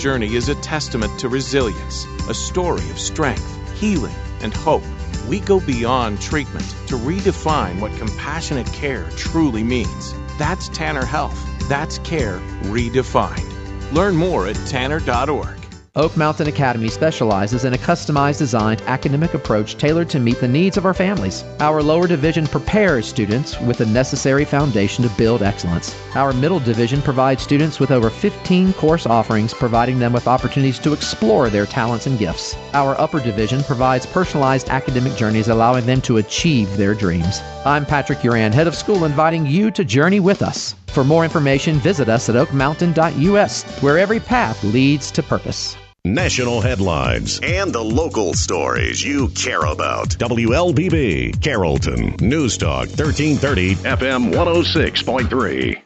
journey is a testament to resilience, a story of strength, healing, and hope. We go beyond treatment to redefine what compassionate care truly means. That's Tanner Health. That's care redefined. Learn more at tanner.org. Oak Mountain Academy specializes in a customized designed academic approach tailored to meet the needs of our families. Our lower division prepares students with the necessary foundation to build excellence. Our middle division provides students with over 15 course offerings, providing them with opportunities to explore their talents and gifts. Our upper division provides personalized academic journeys, allowing them to achieve their dreams. I'm Patrick Uran, head of school, inviting you to journey with us. For more information, visit us at oakmountain.us, where every path leads to purpose. National headlines and the local stories you care about. WLBB, Carrollton, News Talk 1330, FM 106.3.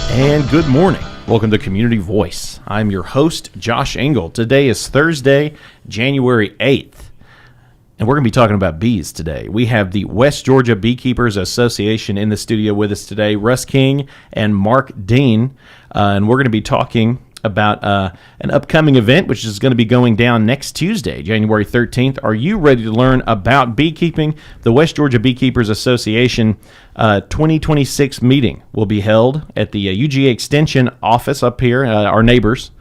And good morning. Welcome to Community Voice. I'm your host, Josh Engel. Today is Thursday, January 8th, and we're going to be talking about bees today. We have the West Georgia Beekeepers Association in the studio with us today, Russ King and Mark Dean, and we're going to be talking about an upcoming event which is going to be going down next Tuesday, January 13th. Are you ready to learn about beekeeping? The West Georgia Beekeepers Association 2026 meeting will be held at the UGA Extension office up here, our neighbors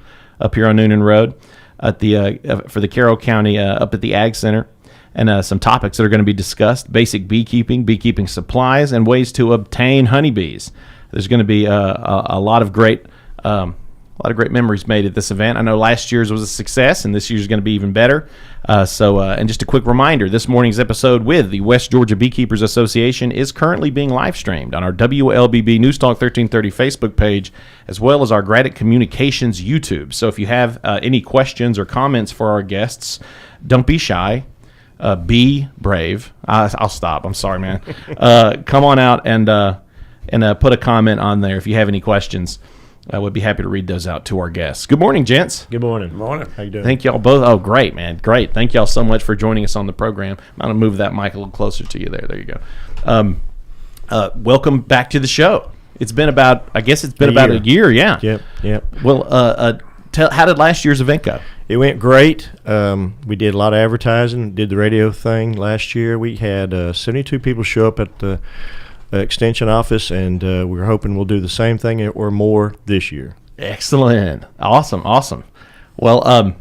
up here on Noonan Road, at the for the Carroll County up at the Ag Center, and some topics that are going to be discussed: basic beekeeping, beekeeping supplies, and ways to obtain honeybees. There's going to be a lot of great memories made at this event. I know last year's was a success, and this year's going to be even better. And just a quick reminder, this morning's episode with the West Georgia Beekeepers Association is currently being live streamed on our WLBB News Talk 1330 Facebook page, as well as our Graddick Communications YouTube. So if you have any questions or comments for our guests, don't be shy. Be brave. I'll stop. I'm sorry, man. Come on out and put a comment on there if you have any questions. I would be happy to read those out to our guests. Good morning, gents. Good morning. Good morning. How you doing? Thank y'all both. Oh, great, man. Great. Thank y'all so much for joining us on the program. I'm going to move that mic a little closer to you there. There you go. Welcome back to the show. It's been about, I guess it's been about a year, yeah. Yep. Well, how did last year's event go? It went great. We did a lot of advertising, did the radio thing last year. We had 72 people show up at the Extension office, and we're hoping we'll do the same thing or more this year. Excellent. Awesome. Well,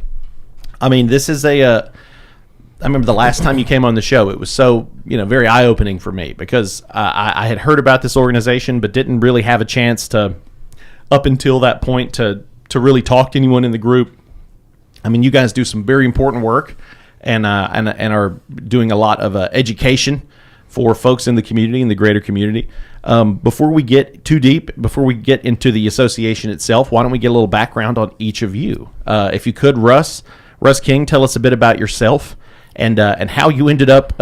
I mean, this is I remember the last time you came on the show, it was so, very eye-opening for me because I had heard about this organization but didn't really have a chance to, up until that point, to really talk to anyone in the group. I mean, you guys do some very important work and are doing a lot of education for folks in the community, in the greater community. Before we get too deep, before we get into the association itself, why don't we get a little background on each of you? If you could, Russ King, tell us a bit about yourself and how you ended up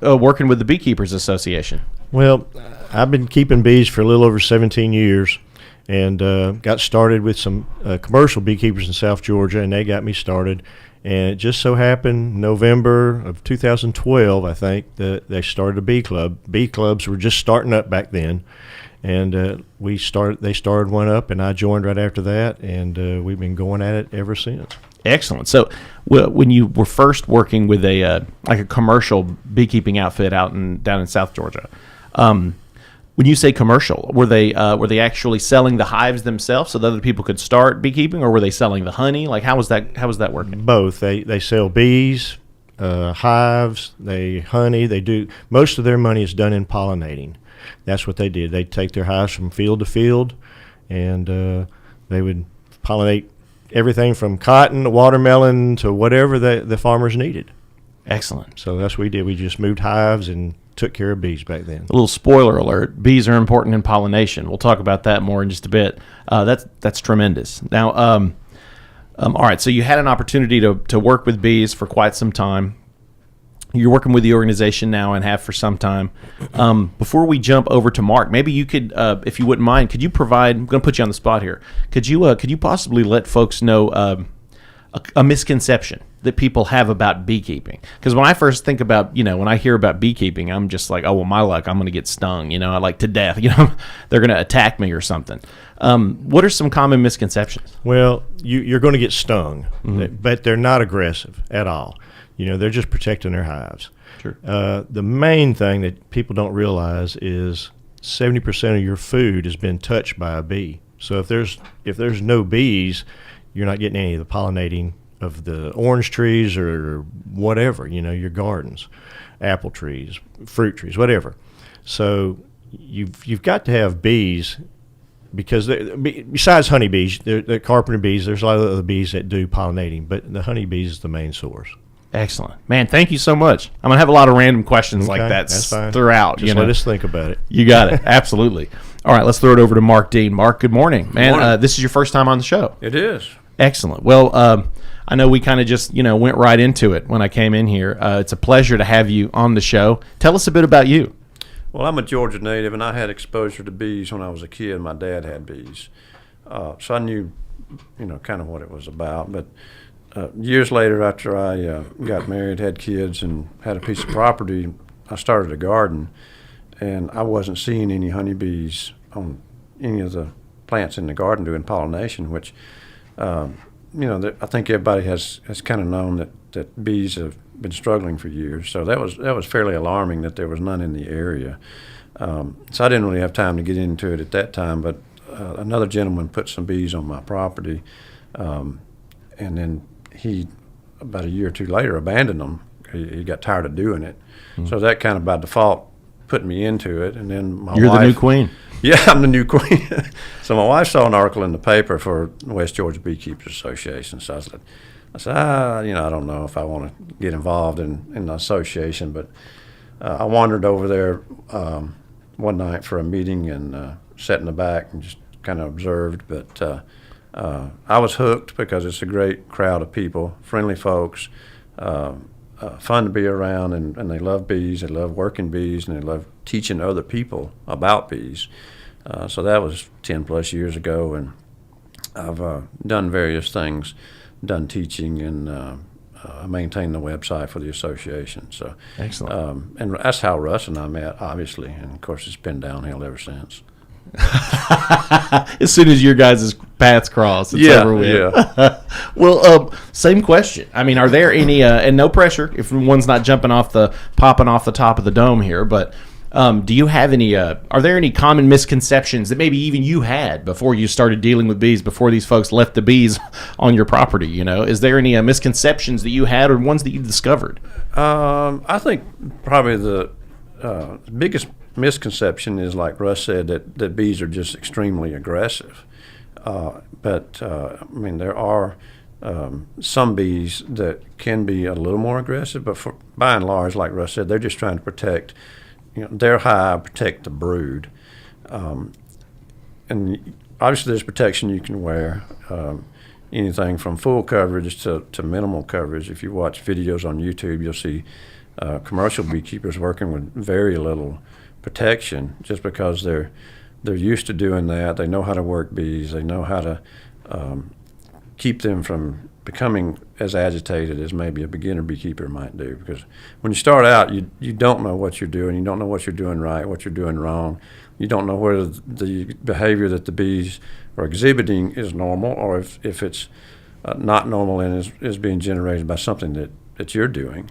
working with the Beekeepers Association. Well, I've been keeping bees for a little over 17 years and got started with some commercial beekeepers in South Georgia, and they got me started. And it just so happened November of 2012, I think, that they started a bee club. Bee clubs were just starting up back then, and they started one up, and I joined right after that, and we've been going at it ever since. Excellent. So, when you were first working with a commercial beekeeping outfit down in South Georgia, when you say commercial, were they actually selling the hives themselves so that other people could start beekeeping, or were they selling the honey? Like, how was that working? Both. They sell bees, hives, honey. They do most of their money is done in pollinating. That's what they did. They take their hives from field to field, and they would pollinate everything from cotton to watermelon to whatever the farmers needed. Excellent. So that's what we did. We just moved hives and took care of bees back then. A little spoiler alert: bees are important in pollination. We'll talk about that more in just a bit. That's tremendous. Now, all right. So you had an opportunity to work with bees for quite some time. You're working with the organization now and have for some time. Before we jump over to Mark, maybe you could, if you wouldn't mind, could you provide? I'm going to put you on the spot here. Could you possibly let folks know a misconception that people have about beekeeping? Because when I first think about, when I hear about beekeeping, I'm just like, oh, well, my luck, I'm going to get stung, I like to death, they're going to attack me or something. What are some common misconceptions? Well, you're going to get stung, but they're not aggressive at all. They're just protecting their hives. Sure. The main thing that people don't realize is 70% of your food has been touched by a bee. So if there's no bees, you're not getting any of the pollinating of the orange trees or whatever, your gardens, apple trees, fruit trees, whatever. So you've got to have bees, because besides honeybees, they're carpenter bees, there's a lot of other bees that do pollinating, but the honeybees is the main source. Excellent. Man, thank you so much. I'm going to have a lot of random questions like that that's fine. Throughout. Just let us think about it. You got it. Absolutely. All right, let's throw it over to Mark Dean. Mark, good morning. Man, this is your first time on the show. It is. Excellent. Well, I know we kind of just, went right into it when I came in here. It's a pleasure to have you on the show. Tell us a bit about you. Well, I'm a Georgia native, and I had exposure to bees when I was a kid. My dad had bees. So I knew, kind of what it was about. But years later, after I got married, had kids, and had a piece of property, I started a garden, and I wasn't seeing any honeybees on any of the plants in the garden doing pollination, which, I think everybody has kind of known that bees have been struggling for years. So that was fairly alarming that there was none in the area. So I didn't really have time to get into it at that time, but another gentleman put some bees on my property, and then he, about a year or two later, abandoned them. He got tired of doing it. So that kind of by default put me into it. And then my wife... You're the new queen. Yeah, I'm the new queen. So my wife saw an article in the paper for the West Georgia Beekeepers Association. So I said, I don't know if I want to get involved in the association. But I wandered over there one night for a meeting and sat in the back and just kind of observed. But I was hooked because it's a great crowd of people, friendly folks, fun to be around, and they love bees, they love working bees, and they love teaching other people about bees. So that was 10 plus years ago, and I've done various things, done teaching, and maintained the website for the association. So excellent. And that's how Russ and I met, obviously, and of course it's been downhill ever since. As soon as your guys' paths cross, it's over with. Yeah. Well, same question. I mean, are there any, and no pressure if one's not popping off the top of the dome here, but do you have any, are there any common misconceptions that maybe even you had before you started dealing with bees, before these folks left the bees on your property, Is there any misconceptions that you had or ones that you discovered? I think probably the biggest misconception is, like Russ said, that bees are just extremely aggressive. But there are some bees that can be a little more aggressive, but by and large, like Russ said, they're just trying to protect their hive, protect the brood. And obviously there's protection you can wear, anything from full coverage to minimal coverage. If you watch videos on YouTube, you'll see commercial beekeepers working with very little protection, just because they're used to doing that. They know how to work bees. They know how to keep them from becoming as agitated as maybe a beginner beekeeper might do. Because when you start out, you don't know what you're doing. You don't know what you're doing right, what you're doing wrong. You don't know whether the behavior that the bees are exhibiting is normal, or if it's not normal and is being generated by something that you're doing.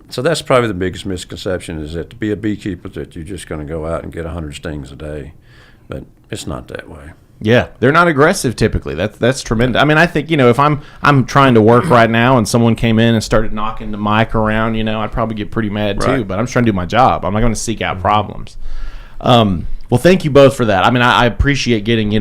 So that's probably the biggest misconception, is that to be a beekeeper that you're just going to go out and get 100 stings a day. But it's not that way. Yeah, they're not aggressive typically. That's tremendous. I mean, I think, if I'm trying to work right now and someone came in and started knocking the mic around, I'd probably get pretty mad too. Right. But I'm just trying to do my job. I'm not going to seek out problems. Well, thank you both for that. I mean, I appreciate getting,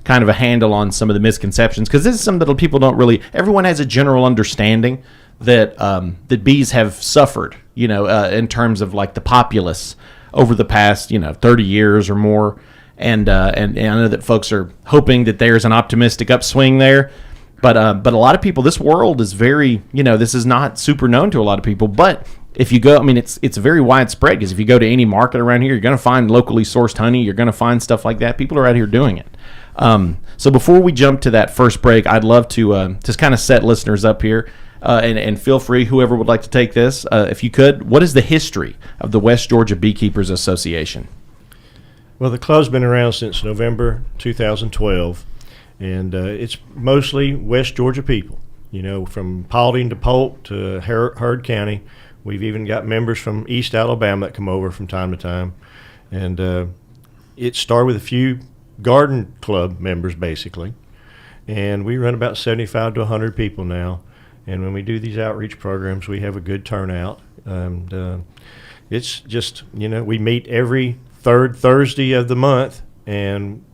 kind of a handle on some of the misconceptions, because this is something that people don't really. Everyone has a general understanding that that bees have suffered, in terms of like the populace over the past, 30 years or more. And I know that folks are hoping that there's an optimistic upswing there. But a lot of people, this world is very, this is not super known to a lot of people. But if you go, I mean, it's very widespread, because if you go to any market around here, you're going to find locally sourced honey. You're going to find stuff like that. People are out here doing it. So before we jump to that first break, I'd love to just kind of set listeners up here, and feel free, whoever would like to take this, if you could. What is the history of the West Georgia Beekeepers Association? Well, the club's been around since November 2012, and it's mostly West Georgia people, from Paulding to Polk to Heard County. We've even got members from East Alabama that come over from time to time. And it started with a few garden club members, basically. And we run about 75 to 100 people now. And when we do these outreach programs, we have a good turnout. And it's just, we meet every third Thursday of the month. And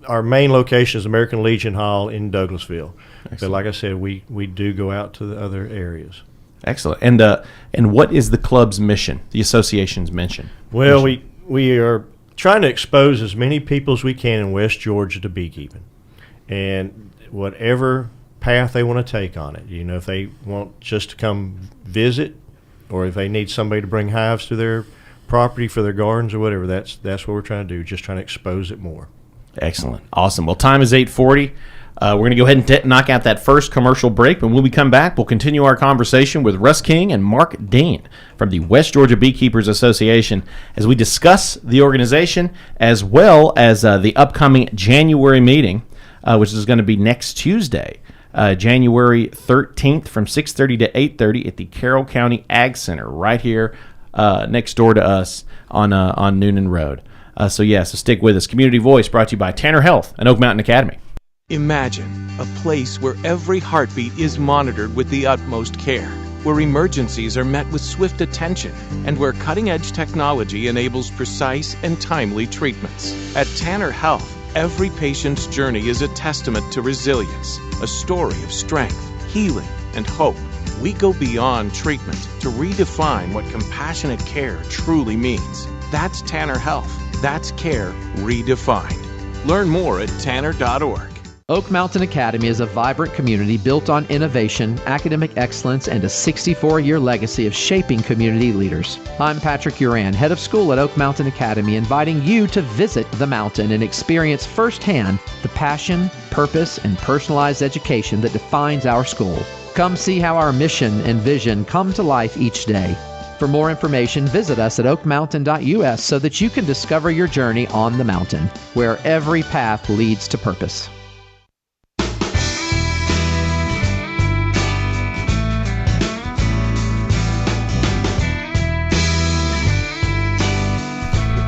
our main location is American Legion Hall in Douglasville. Excellent. But like I said, we do go out to the other areas. Excellent. And what is the club's mission, the association's mission? Well, we are trying to expose as many people as we can in West Georgia to beekeeping, and whatever path they want to take on it. If they want just to come visit, or if they need somebody to bring hives to their property for their gardens or whatever, that's what we're trying to do, just trying to expose it more. Excellent. Awesome. Well, time is 8:40. We're going to go ahead and knock out that first commercial break, and when we come back, we'll continue our conversation with Russ King and Mark Dean from the West Georgia Beekeepers Association as we discuss the organization as well as the upcoming January meeting, which is going to be next Tuesday, January 13th from 6:30 to 8:30 at the Carroll County Ag Center right here next door to us on Noonan Road. So stick with us. Community Voice brought to you by Tanner Health and Oak Mountain Academy. Imagine a place where every heartbeat is monitored with the utmost care, where emergencies are met with swift attention, and where cutting-edge technology enables precise and timely treatments. At Tanner Health, every patient's journey is a testament to resilience, a story of strength, healing, and hope. We go beyond treatment to redefine what compassionate care truly means. That's Tanner Health. That's care redefined. Learn more at tanner.org. Oak Mountain Academy is a vibrant community built on innovation, academic excellence, and a 64-year legacy of shaping community leaders. I'm Patrick Uran, head of school at Oak Mountain Academy, inviting you to visit the mountain and experience firsthand the passion, purpose, and personalized education that defines our school. Come see how our mission and vision come to life each day. For more information, visit us at oakmountain.us so that you can discover your journey on the mountain, where every path leads to purpose.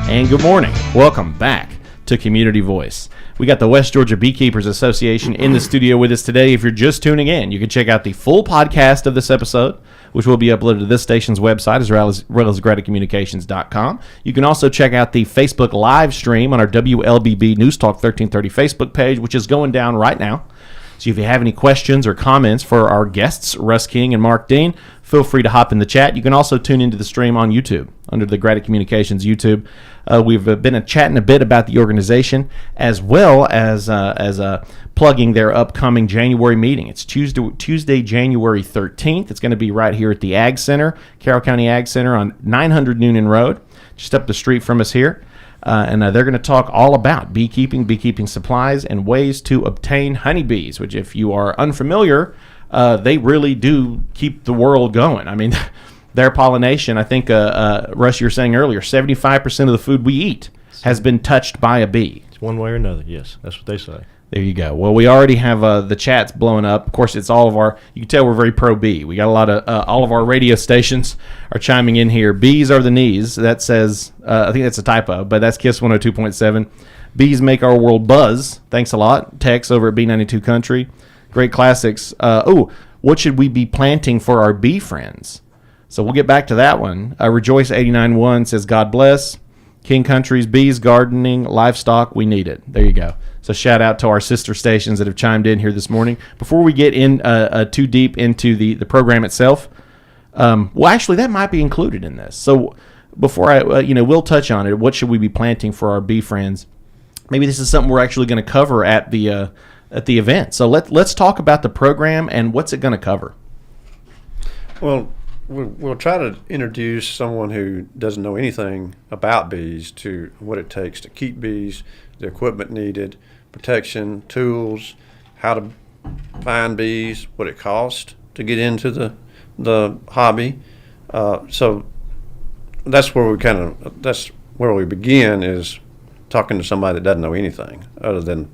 And good morning. Welcome back to Community Voice. We got the West Georgia Beekeepers Association in the studio with us today. If you're just tuning in, you can check out the full podcast of this episode, which will be uploaded to this station's website as well as gradicommunications.com. You can also check out the Facebook live stream on our WLBB News Talk 1330 Facebook page, which is going down right now. So if you have any questions or comments for our guests, Russ King and Mark Dean, feel free to hop in the chat. You can also tune into the stream on YouTube, under the Gradic Communications YouTube. We've been chatting a bit about the organization, as well as plugging their upcoming January meeting. It's Tuesday, January 13th. It's going to be right here at the Ag Center, Carroll County Ag Center on 900 Noonan Road, just up the street from us here. And they're going to talk all about beekeeping supplies, and ways to obtain honeybees, which, if you are unfamiliar, they really do keep the world going. I mean, their pollination, I think, Russ, you were saying earlier, 75% of the food we eat has been touched by a bee. It's one way or another, yes. That's what they say. There you go. Well, we already have the chats blowing up. Of course, it's all of our, you can tell we're very pro-bee. We got a lot of, all of our radio stations are chiming in here. Bees are the knees. That says, I think that's a typo, but that's KISS 102.7. Bees make our world buzz. Thanks a lot. Tex over at B92 Country. Great classics. What should we be planting for our bee friends? So we'll get back to that one. Rejoice 89.1 says, God bless. King Country's bees, gardening, livestock, we need it. There you go. So shout out to our sister stations that have chimed in here this morning. Before we get in too deep into the program itself, well, actually, that might be included in this. So before we'll touch on it. What should we be planting for our bee friends? Maybe this is something we're actually going to cover at the event. So let's talk about the program and what's it going to cover. Well, we'll try to introduce someone who doesn't know anything about bees to what it takes to keep bees, the equipment needed, protection, tools, how to find bees, what it costs to get into the hobby. So that's where we begin, is talking to somebody that doesn't know anything other than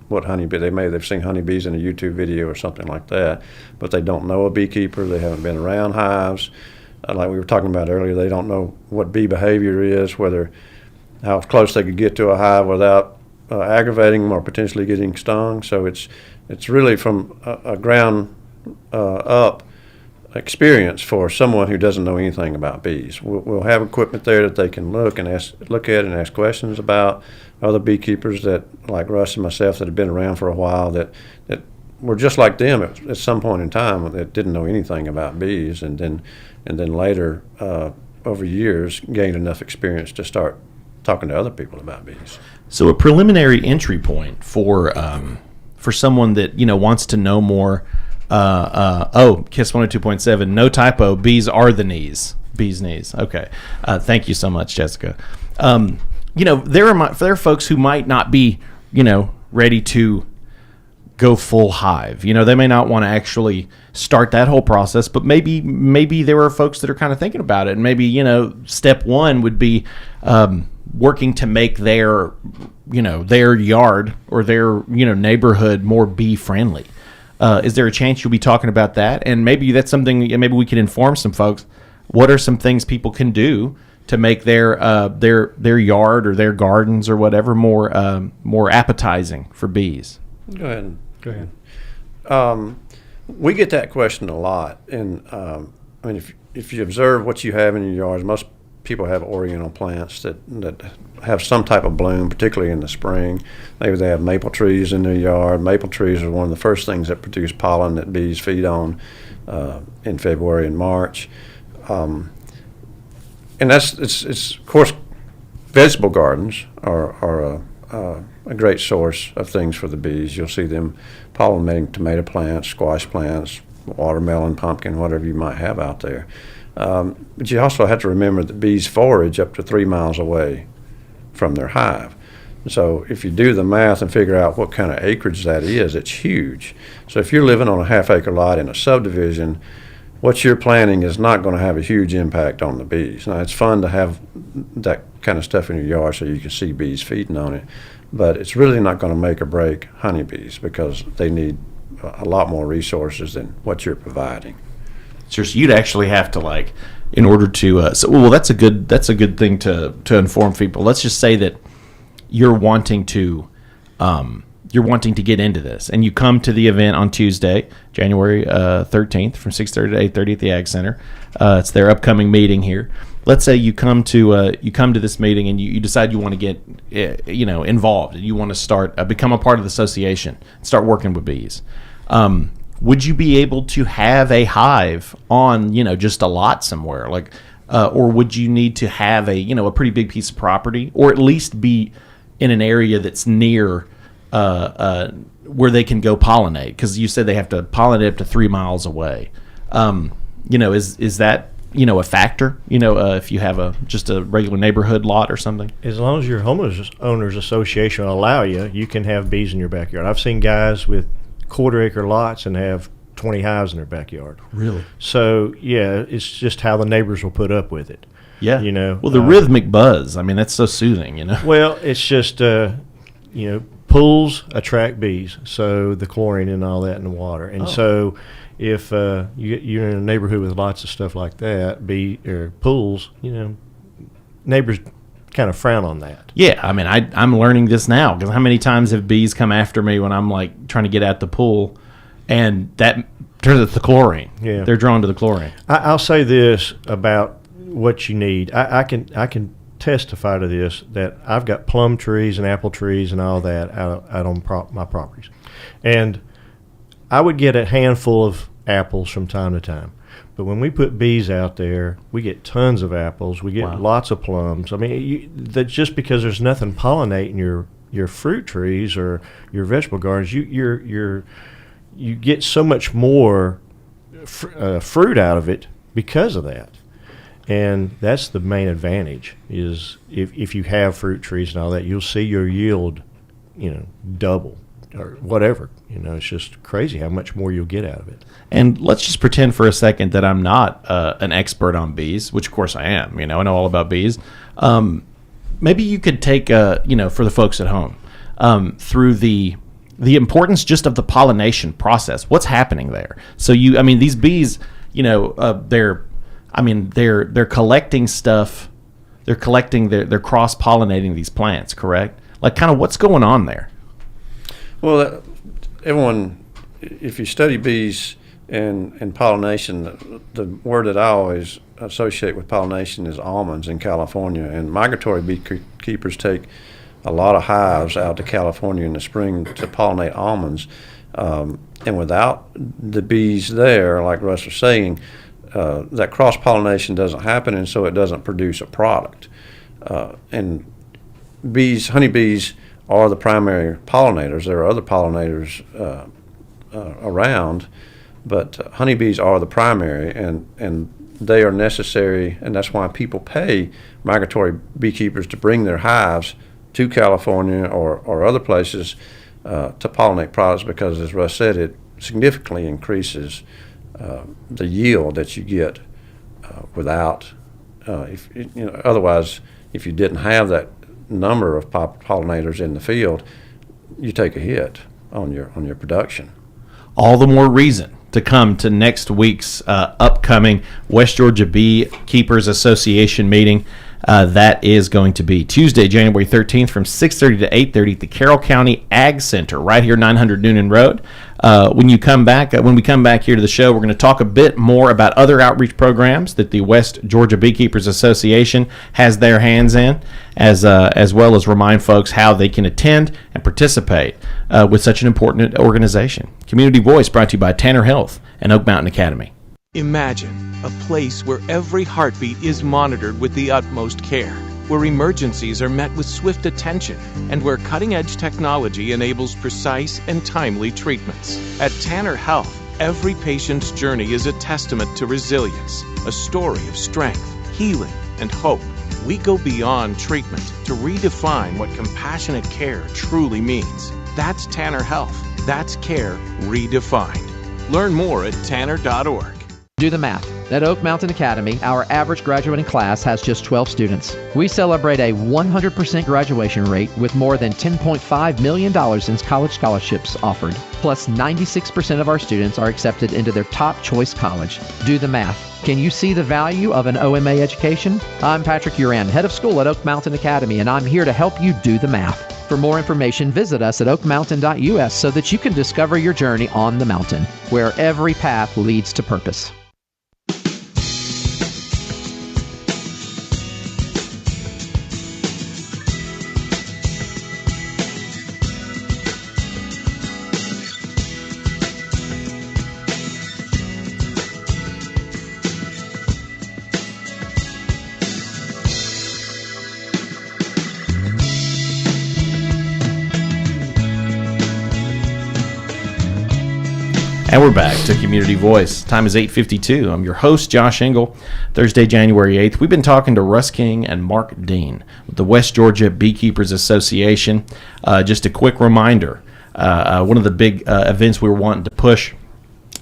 what honeybee. They've seen honeybees in a YouTube video or something like that, but they don't know a beekeeper. They haven't been around hives. Like we were talking about earlier, they don't know what bee behavior is, how close they could get to a hive without aggravating them or potentially getting stung. So it's really from a ground up experience for someone who doesn't know anything about bees. We'll have equipment there that they can look at and ask questions about. Other beekeepers that, like Russ and myself, that have been around for a while, that were just like them at some point in time, that didn't know anything about bees, and then later, over years, gained enough experience to start talking to other people about bees. So a preliminary entry point for someone that wants to know more. KISS 102.7, no typo. Bees are the knees. Bees knees. Okay. Thank you so much, Jessica. There are folks who might not be, ready to go full hive. They may not want to actually start that whole process, but maybe there are folks that are kind of thinking about it, and maybe step one would be working to make their yard or their neighborhood more bee friendly. Is there a chance you'll be talking about that? And maybe that's something. Maybe we could inform some folks. What are some things people can do to make their yard or their gardens or whatever more appetizing for bees? Go ahead. We get that question a lot, and if you observe what you have in your yards, most people have ornamental plants that have some type of bloom, particularly in the spring. Maybe they have maple trees in their yard. Maple trees are one of the first things that produce pollen that bees feed on in February and March. And it's of course, vegetable gardens are a great source of things for the bees. You'll see them pollinating tomato plants, squash plants, watermelon, pumpkin, whatever you might have out there. But you also have to remember that bees forage up to 3 miles away from their hive. So if you do the math and figure out what kind of acreage that is, it's huge. So if you're living on a half-acre lot in a subdivision, what you're planting is not going to have a huge impact on the bees. Now, it's fun to have that kind of stuff in your yard so you can see bees feeding on it, but it's really not going to make or break honeybees, because they need a lot more resources than what you're providing. So you'd actually have to, in order to that's a good thing to inform people. Let's just say that you're wanting to get into this, and you come to the event on Tuesday, January 13th, from 6:30 to 8:30 at the Ag Center. It's their upcoming meeting here. Let's say you come to this meeting and you decide you want to get involved, and you want to start become a part of the association, start working with bees. Would you be able to have a hive on, just a lot somewhere, or would you need to have a pretty big piece of property, or at least be in an area that's near where they can go pollinate? Because you said they have to pollinate up to 3 miles away. Is that a factor? If you have just a regular neighborhood lot or something. As long as your homeowners association will allow you, you can have bees in your backyard. I've seen guys with quarter-acre lots and have 20 hives in their backyard. Really? So yeah, it's just how the neighbors will put up with it. Yeah. Well, the rhythmic buzz. that's so soothing. Well, it's just pools attract bees, so the chlorine and all that in the water, and so if you're in a neighborhood with lots of stuff like that, pools, neighbors kind of frown on that. Yeah, I'm learning this now, because how many times have bees come after me when I'm trying to get at the pool, and that turns out the chlorine. Yeah, they're drawn to the chlorine. I'll say this about what you need. I can testify to this, that I've got plum trees and apple trees and all that out on my properties, and I would get a handful of apples from time to time. But when we put bees out there, we get tons of apples. We get lots of plums. That's just because there's nothing pollinating your fruit trees or your vegetable gardens. You get so much more fruit out of it because of that. And that's the main advantage is if you have fruit trees and all that, you'll see your yield, double or whatever. It's just crazy how much more you'll get out of it. And let's just pretend for a second that I'm not an expert on bees, which of course I am. I know all about bees. Maybe you could take, for the folks at home, through the importance just of the pollination process. What's happening there? So these bees, they're collecting stuff. They're they're cross-pollinating these plants, correct? Like, kind of what's going on there? Well, everyone, if you study bees and pollination, the word that I always associate with pollination is almonds in California. And migratory beekeepers take a lot of hives out to California in the spring to pollinate almonds. And without the bees there, like Russ was saying, that cross-pollination doesn't happen, and so it doesn't produce a product. And honeybees are the primary pollinators. There are other pollinators around, but honeybees are the primary, and they are necessary, and that's why people pay migratory beekeepers to bring their hives to California or other places to pollinate products, because, as Russ said, it significantly increases the yield that you get without. Otherwise, if you didn't have that number of pollinators in the field, you take a hit on your production. All the more reason to come to next week's upcoming West Georgia Beekeepers Association meeting. That is going to be Tuesday, January 13th from 6:30 to 8:30 at the Carroll County Ag Center right here, 900 Noonan Road. When we come back here to the show, we're going to talk a bit more about other outreach programs that the West Georgia Beekeepers Association has their hands in, as well as remind folks how they can attend and participate with such an important organization. Community Voice brought to you by Tanner Health and Oak Mountain Academy. Imagine a place where every heartbeat is monitored with the utmost care, where emergencies are met with swift attention, and where cutting-edge technology enables precise and timely treatments. At Tanner Health, every patient's journey is a testament to resilience, a story of strength, healing, and hope. We go beyond treatment to redefine what compassionate care truly means. That's Tanner Health. That's care redefined. Learn more at tanner.org. Do the math. At Oak Mountain Academy, our average graduating class has just 12 students. We celebrate a 100% graduation rate with more than $10.5 million in college scholarships offered. Plus, 96% of our students are accepted into their top choice college. Do the math. Can you see the value of an OMA education? I'm Patrick Uran, head of school at Oak Mountain Academy, and I'm here to help you do the math. For more information, visit us at oakmountain.us so that you can discover your journey on the mountain, where every path leads to purpose. And we're back to Community Voice. Time is 8:52. I'm your host, Josh Engel. Thursday, January 8th. We've been talking to Russ King and Mark Dean with the West Georgia Beekeepers Association. Just a quick reminder, one of the big events we were wanting to push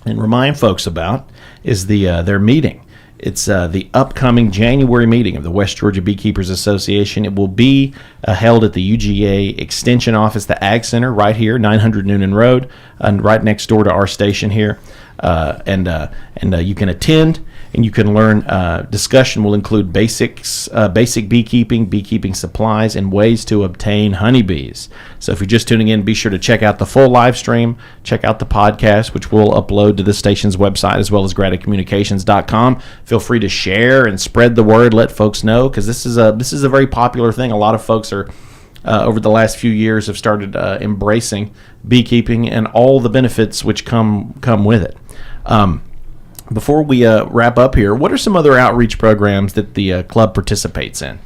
and remind folks about is their meeting. It's the upcoming January meeting of the West Georgia Beekeepers Association. It will be held at the UGA Extension Office, the Ag Center, right here, 900 Noonan Road, and right next door to our station here. And you can attend and you can learn. Discussion will include basic beekeeping supplies, and ways to obtain honeybees. So if you're just tuning in, be sure to check out the full live stream, check out the podcast, which we'll upload to the station's website, as well as gradicommunications.com. Feel free to share and spread the word, let folks know, because this is a very popular thing. A lot of folks are over the last few years have started embracing beekeeping and all the benefits which come with it. Before we wrap up here, what are some other outreach programs that the club participates in?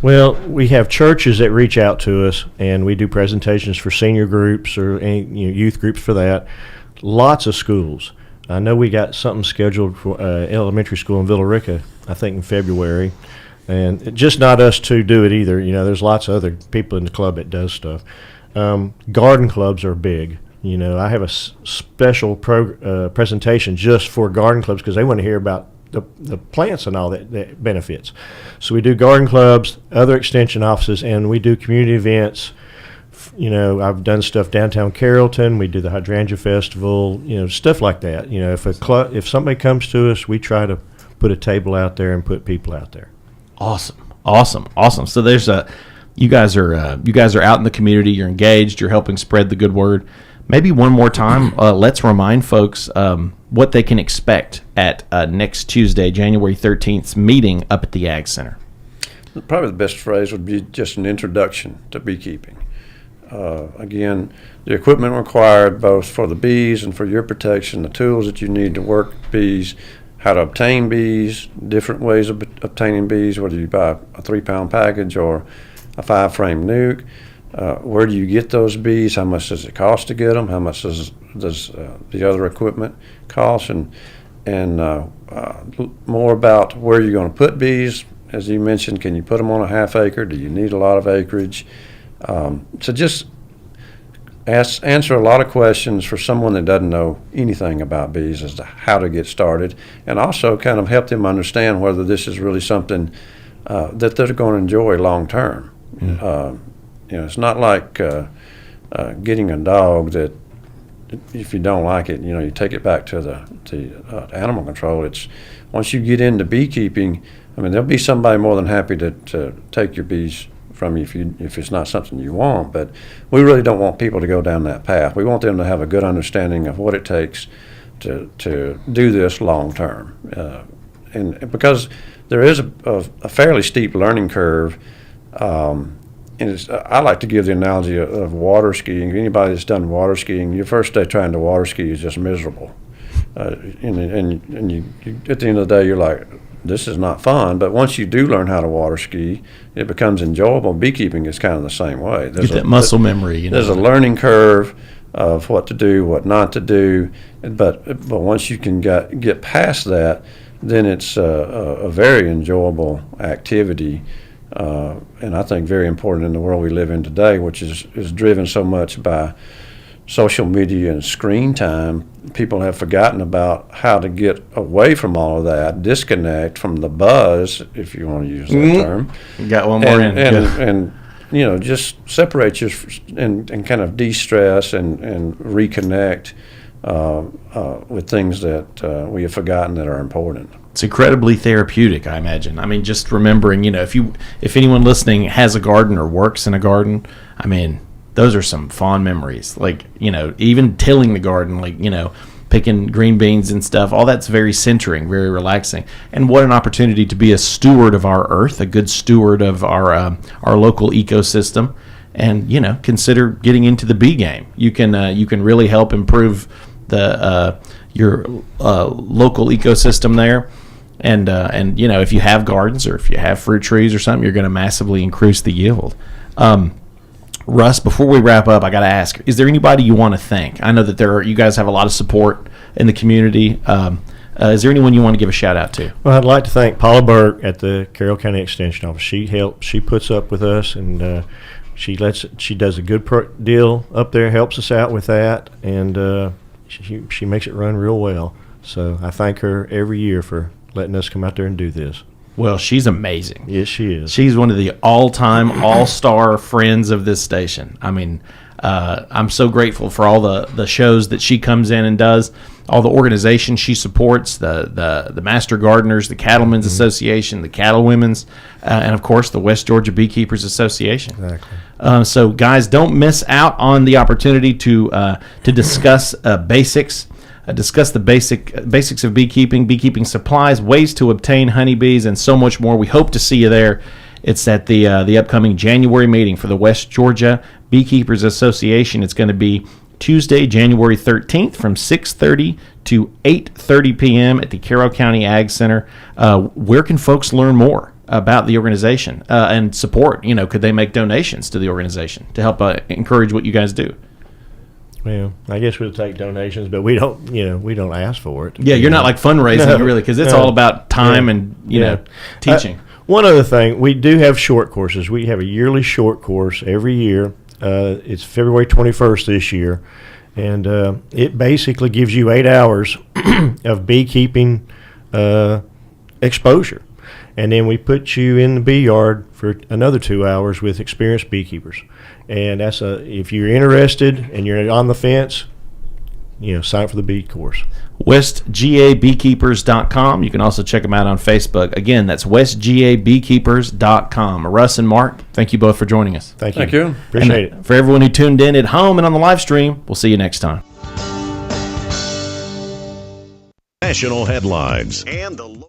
Well, we have churches that reach out to us, and we do presentations for senior groups or any youth groups for that. Lots of schools. I know we got something scheduled for elementary school in Villa Rica, I think in February. And just not us two do it either. There's lots of other people in the club that does stuff. Garden clubs are big. I have a special presentation just for garden clubs because they want to hear about the plants and all that benefits. So we do garden clubs, other extension offices, and we do community events. I've done stuff downtown Carrollton. We do the Hydrangea Festival, stuff like that. If somebody comes to us, we try to put a table out there and put people out there. Awesome. So there's you guys are out in the community. You're engaged. You're helping spread the good word. Maybe one more time, let's remind folks what they can expect at next Tuesday, January 13th, meeting up at the Ag Center. Probably the best phrase would be just an introduction to beekeeping. Again, the equipment required both for the bees and for your protection, the tools that you need to work bees, how to obtain bees, different ways of obtaining bees, whether you buy a 3-pound package or a 5-frame nuke. Where do you get those bees? How much does it cost to get them? How much does the other equipment cost? And more about where you're going to put bees. As you mentioned, can you put them on a half acre? Do you need a lot of acreage? So just answer a lot of questions for someone that doesn't know anything about bees as to how to get started, and also kind of help them understand whether this is really something that they're going to enjoy long term. It's not like getting a dog that if you don't like it, you take it back to the animal control. It's once you get into beekeeping, there'll be somebody more than happy to take your bees from you if it's not something you want, but we really don't want people to go down that path. We want them to have a good understanding of what it takes to do this long term, and because there is a fairly steep learning curve. And I like to give the analogy of water skiing. Anybody that's done water skiing, your first day trying to water ski is just miserable, and you at the end of the day you're like, this is not fun. But once you do learn how to water ski, it becomes enjoyable. Beekeeping is kind of the same way. Get that muscle memory. There's a learning curve of what to do, what not to do. But once you can get past that, then it's a very enjoyable activity. And I think very important in the world we live in today, which is driven so much by social media and screen time. People have forgotten about how to get away from all of that, disconnect from the buzz, if you want to use that term. You got one more and just separate you and kind of de-stress and reconnect with things that we have forgotten that are important. It's incredibly therapeutic, I imagine. Just remembering, if anyone listening has a garden or works in a garden, those are some fond memories. Like, even tilling the garden, like, picking green beans and stuff, all that's very centering, very relaxing. And what an opportunity to be a steward of our earth, a good steward of our local ecosystem. And, consider getting into the bee game. You can really help improve your local ecosystem there. And if you have gardens or if you have fruit trees or something, you're going to massively increase the yield. Russ, before we wrap up, I got to ask, is there anybody you want to thank? I know that you guys have a lot of support in the community. Is there anyone you want to give a shout out to? Well, I'd like to thank Paula Burke at the Carroll County Extension Office. She puts up with us, and she does a good deal up there, helps us out with that, and she makes it run real well. So I thank her every year for letting us come out there and do this. Well, she's amazing. Yes, she is. She's one of the all-time, all-star friends of this station. I'm so grateful for all the shows that she comes in and does, all the organizations she supports, the Master Gardeners, the Cattlemen's Association, the Cattlewomen's, and, of course, the West Georgia Beekeepers Association. Exactly. So, guys, don't miss out on the opportunity to discuss basics. Discuss the basics of beekeeping supplies, ways to obtain honeybees, and so much more. We hope to see you there. It's at the upcoming January meeting for the West Georgia Beekeepers Association. It's going to be Tuesday, January 13th from 6:30 to 8:30 p.m. at the Carroll County Ag Center. Where can folks learn more about the organization and support? Could they make donations to the organization to help encourage what you guys do? Well, I guess we'll take donations, but we don't ask for it. Yeah, you're not like fundraising, really, because it's all about time and you know teaching. One other thing, we do have short courses. We have a yearly short course every year. It's February 21st this year, and it basically gives you 8 hours of beekeeping exposure. And then we put you in the bee yard for another 2 hours with experienced beekeepers. And if you're interested and you're on the fence, sign up for the bee course. WestGABeekeepers.com. You can also check them out on Facebook. Again, that's WestGABeekeepers.com. Russ and Mark, thank you both for joining us. Thank you. Thank you. Appreciate it. For everyone who tuned in at home and on the live stream, we'll see you next time. National headlines and the